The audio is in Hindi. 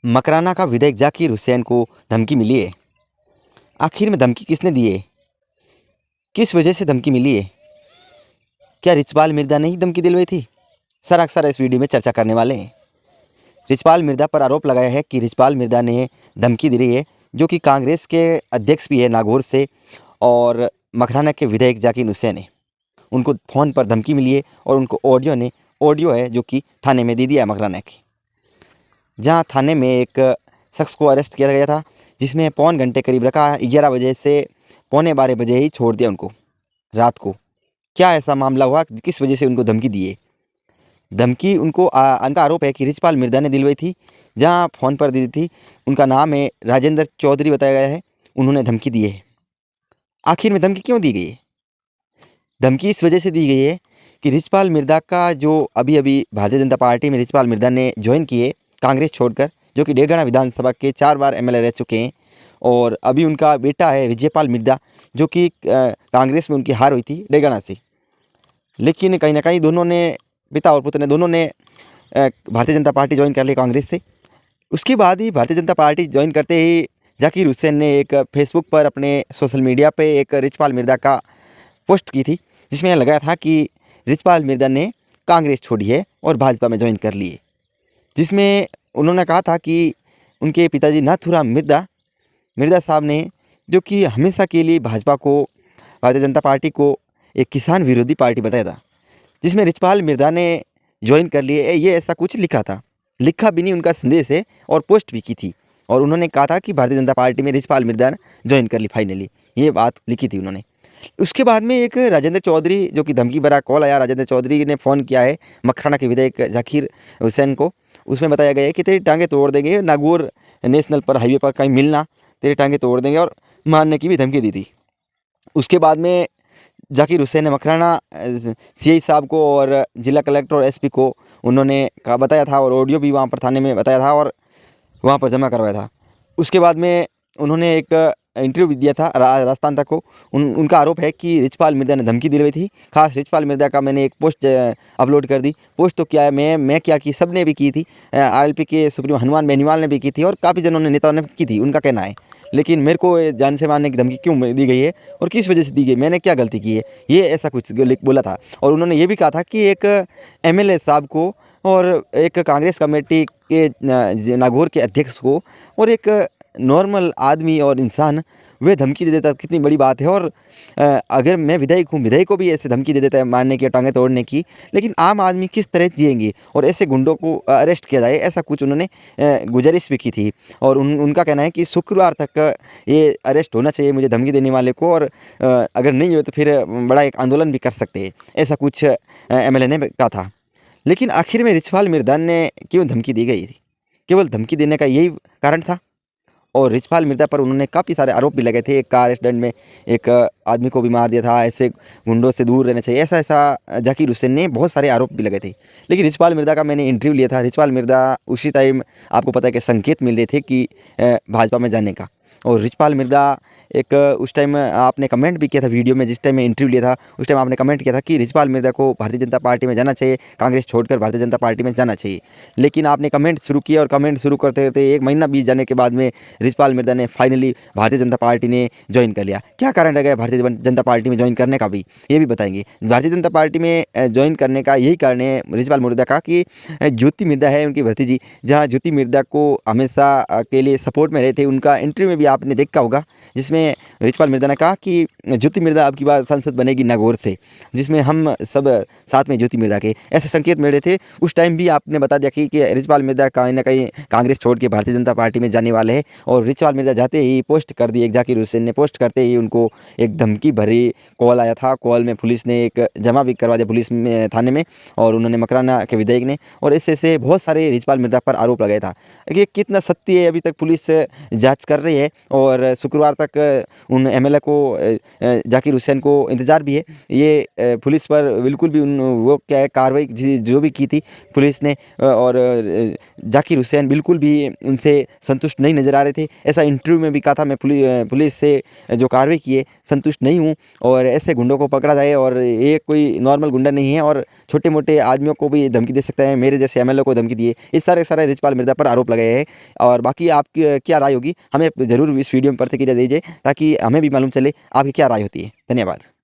मकराना का विधायक जाकिर हुसैन को धमकी मिली है। आखिर में धमकी किसने दी है? किस वजह से धमकी मिली है? क्या रिचपाल मिर्जा ने ही धमकी दिलवाई थी? सर अक्सर इस वीडियो में चर्चा करने वाले हैं। रिचपाल मिर्जा पर आरोप लगाया है कि रिचपाल मिर्जा ने धमकी दी है, जो कि कांग्रेस के अध्यक्ष भी है नागौर से, और मकराना के विधायक जाकिर हुसैन है। उनको फ़ोन पर धमकी मिली है और उनको ऑडियो है जो कि थाने में दे दिया है मकराना की, जहां थाने में एक शख्स को अरेस्ट किया गया था, जिसमें पौन घंटे करीब रखा। 11 बजे से पौने 12 बजे ही छोड़ दिया उनको रात को। क्या ऐसा मामला हुआ, किस वजह से उनको धमकी दी है? धमकी उनका आरोप है कि रिचपाल मिर्जा ने दिलवाई थी, जहां फ़ोन पर दी थी। उनका नाम है राजेंद्र चौधरी बताया गया है। उन्होंने धमकी दी है। आखिर में धमकी क्यों दी गई है? धमकी इस वजह से दी गई है कि रिचपाल मिर्जा का जो अभी भारतीय जनता पार्टी में रिचपाल मिर्जा ने ज्वाइन किए कांग्रेस छोड़कर, जो कि डेगाना विधानसभा के 4 बार एमएलए रह चुके हैं, और अभी उनका बेटा है विजयपाल मिर्जा, जो कि कांग्रेस में उनकी हार हुई थी डेगाना से। लेकिन कहीं ना कहीं दोनों ने, पिता और पुत्र ने, दोनों ने भारतीय जनता पार्टी ज्वाइन कर ली कांग्रेस से। उसके बाद ही भारतीय जनता पार्टी ज्वाइन करते ही जाकिर हुसैन ने एक फेसबुक पर, अपने सोशल मीडिया पे एक रिचपाल मिर्जा का पोस्ट की थी, जिसमें लगाया था कि रिचपाल मिर्जा ने कांग्रेस छोड़ी है और भाजपा में ज्वाइन कर ली है। जिसमें उन्होंने कहा था कि उनके पिताजी नाथूराम मिर्जा साहब ने, जो कि हमेशा के लिए भाजपा को, भारतीय जनता पार्टी को एक किसान विरोधी पार्टी बताया था, जिसमें रिचपाल मिर्जा ने ज्वाइन कर लिए, ये ऐसा कुछ लिखा था। लिखा भी नहीं, उनका संदेश है, और पोस्ट भी की थी। और उन्होंने कहा था कि भारतीय जनता पार्टी में रिचपाल मिर्जा ने ज्वाइन कर ली फाइनली, ये बात लिखी थी उन्होंने। उसके बाद में एक राजेंद्र चौधरी, जो कि धमकी भरा कॉल आया, राजेंद्र चौधरी ने फ़ोन किया है मकराना के विधायक जाकिर हुसैन को। उसमें बताया गया है कि तेरी टांगें तोड़ देंगे, नागौर नेशनल पर हाईवे पर कहीं मिलना, तेरी टांगें तोड़ देंगे, और मारने की भी धमकी दी थी। उसके बाद में जाकिर हुसैन ने मकराना सीआई साहब को और जिला कलेक्टर और एसपी को उन्होंने बताया था, और ऑडियो भी वहाँ पर थाने में बताया था और वहाँ पर जमा करवाया था। उसके बाद में उन्होंने एक इंटरव्यू भी दिया था राजस्थान तक को। उनका आरोप है कि रिचपाल मिर्जा ने धमकी दिलवाई थी। खास रिचपाल मिर्जा का मैंने एक पोस्ट अपलोड कर दी। पोस्ट तो क्या है, मैं क्या की, सब ने भी की थी। आरएलपी के सुप्रीमो हनुमान बेनीवाल ने भी की थी, और काफ़ी जनों ने, नेताओं ने की थी, उनका कहना है। लेकिन मेरे को जान से मारने की धमकी क्यों दी गई है और किस वजह से दी गई, मैंने क्या गलती की है, ये ऐसा कुछ बोला था। और उन्होंने ये भी कहा था कि एक एमएलए साहब को और एक कांग्रेस कमेटी के नागौर के अध्यक्ष को और एक नॉर्मल आदमी और इंसान वे धमकी दे देता, कितनी बड़ी बात है। और अगर मैं विधायक हूँ, विधायक को भी ऐसे धमकी दे देता है मारने की, टांगें तोड़ने की, लेकिन आम आदमी किस तरह जिएंगे और ऐसे गुंडों को अरेस्ट किया जाए, ऐसा कुछ उन्होंने गुजारिश भी की थी। और उनका कहना है कि शुक्रवार तक ये अरेस्ट होना चाहिए मुझे धमकी देने वाले को, और अगर नहीं हो तो फिर बड़ा एक आंदोलन भी कर सकते हैं, ऐसा कुछ एमएलए ने कहा था। लेकिन आखिर में रिचपाल मिर्जा ने क्यों धमकी दी गई थी? केवल धमकी देने का यही कारण था? और रिचपाल मिर्जा पर उन्होंने काफ़ी सारे आरोप भी लगे थे। एक कार एक्सीडेंट में एक आदमी को भी मार दिया था, ऐसे गुंडों से दूर रहना चाहिए, ऐसा जाकिर हुसैन ने बहुत सारे आरोप भी लगे थे। लेकिन रिचपाल मिर्जा का मैंने इंटरव्यू लिया था। रिचपाल मिर्जा उसी टाइम, आपको पता है कि संकेत मिल रहे थे कि भाजपा में जाने का। और रिचपाल मिर्जा एक उस टाइम आपने कमेंट भी किया था वीडियो में, जिस टाइम मैं इंटरव्यू लिया था उस टाइम आपने कमेंट किया था कि रिचपाल मिर्जा को भारतीय जनता पार्टी में जाना चाहिए, कांग्रेस छोड़कर भारतीय जनता पार्टी में जाना चाहिए। लेकिन आपने कमेंट शुरू किया, और कमेंट शुरू करते करते 1 महीना बीत जाने के बाद में रिचपाल मिर्जा ने फाइनली भारतीय जनता पार्टी ने ज्वाइन कर लिया। क्या कारण रह गया भारतीय जनता पार्टी में ज्वाइन करने का भी, ये भी बताएंगे। भारतीय जनता पार्टी में ज्वाइन करने का यही कारण है रिचपाल मिर्जा का कि ज्योति मिर्जा है उनकी भतीजी, जहाँ ज्योति मिर्जा को हमेशा के लिए सपोर्ट में रहे थे। उनका इंटरव्यू में भी आपने देखा होगा, जिसमें रिचपाल मिर्जा ने कहा कि ज्योति मिर्जा अब की बार संसद बनेगी नागौर से, जिसमें हम सब साथ में ज्योति मिर्जा के, ऐसे संकेत मिल रहे थे। उस टाइम भी आपने बता दिया कि रिचपाल मिर्जा कहीं ना कहीं कांग्रेस छोड़ के भारतीय जनता पार्टी में जाने वाले हैं। और रिचपाल मिर्जा जाते ही पोस्ट कर दी, एक जाकिर हुसैन ने पोस्ट करते ही उनको एक धमकी भरी कॉल आया था। कॉल में पुलिस ने एक जमा भी करवा दिया पुलिस में, थाने में, और उन्होंने मकराना के विधायक ने, और ऐसे बहुत सारे रिचपाल मिर्जा पर आरोप लगाया था। कि कितना सत्य है अभी तक पुलिस जांच कर रही है, और शुक्रवार तक उन एमएलए को जाकिर हुसैन को इंतज़ार भी है। ये पुलिस पर बिल्कुल भी वो क्या है कार्रवाई जो भी की थी पुलिस ने और जाकिर हुसैन बिल्कुल भी उनसे संतुष्ट नहीं नज़र आ रहे थे। ऐसा इंटरव्यू में भी कहा था, मैं पुलिस से जो कार्रवाई की है संतुष्ट नहीं हूँ और ऐसे गुंडों को पकड़ा जाए, और ये कोई नॉर्मल गुंडा नहीं है और छोटे मोटे आदमियों को भी धमकी दे सकता है, मेरे जैसे एमएलए को धमकी दिए, इस सारे रिचपाल मिर्ज़ा पर आरोप लगाए हैं। और बाकी आपकी क्या राय होगी हमें ज़रूर इस वीडियो में प्रतिक्रिया दीजिए ताकि हमें भी मालूम चले आपकी क्या राय होती है। धन्यवाद।